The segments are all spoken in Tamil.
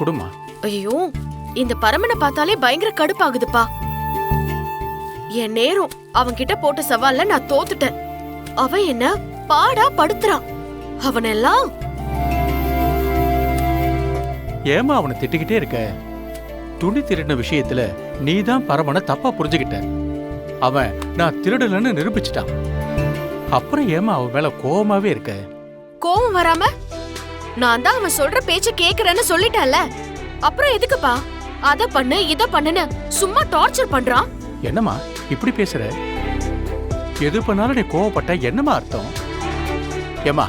குடுமா. ஐயோ, இந்த பரமனை பார்த்தாலே பயங்கர கடுப்பாகுதுப்பா. என் நேரம் அவன்கிட்ட போட்ட சவால்ல நான் தோத்துட்டேன். அவன் என்ன பாடா படுத்துறான். அவனெல்லாம் ஏமா அவனை திட்டிக்கிட்டே இருக்க? துணி திருடின விஷயத்துல நீதான் பரமனை தப்பா புரிஞ்சுக்கிட்ட. அவன் நான் திருடலன்னு நிரூபிச்சிட்டான். அப்புறம் ஏமா அவன் மேல கோவமாவே இருக்க? கோவம் வராம நான் தான் அவன் சொல்ற பேச்ச கேக்குறேன்னு சொல்லிட்டேன்ல. அப்புறம் எதுக்குப்பா அத பண்ணு இத பண்ணுன்னு சும்மா டார்ச்சர் பண்றான்? என்னம்மா இப்படி பேசுற? எது பண்ணாலும் நீ கோவப்பட்ட என்னமா அர்த்தம்? ஏமா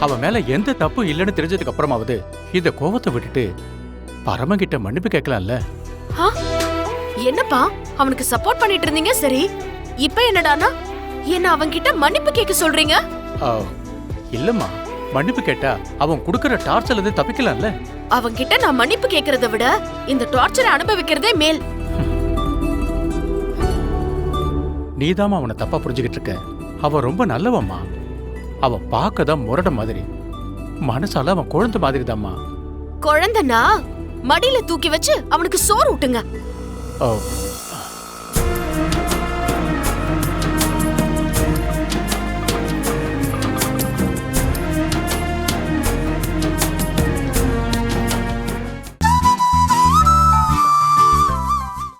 அவன் மேல எந்த தப்பு இல்லைன்னு தெரிஞ்சதுக்கு அப்புறமாவது இந்த கோவத்தை விட்டுட்டு பரமகிட்ட மன்னிப்பு கேட்கலாம்ல? என்னப்பா அவனுக்கு சப்போர்ட் பண்ணிட்டு இருந்தீங்க, சரி இப்ப என்னடானா என்ன அவன்கிட்ட மன்னிப்பு கேட்க சொல்றீங்க? இல்லம்மா, மன்னிப்பு கேட்டா அவன் குடுக்கற டார்ச்சர்ல இருந்து தப்பிக்கலாம்ல? அவன்கிட்ட நான் மன்னிப்பு கேட்கறத விட இந்த டார்ச்சரை அனுபவிக்கிறதே மேல். நீதாமா அவனை தப்பா புரிஞ்சுக்கிட்டு இருக்க. அவன் ரொம்ப நல்லவம்மா. அவன் பார்க்கதான் முரட மாதிரி, மனசால அவன் குழந்தை மாதிரி தாம்மா. குழந்தைனா மடியில தூக்கி வச்சு அவனுக்கு சோறு ஊட்டுங்க. ஓ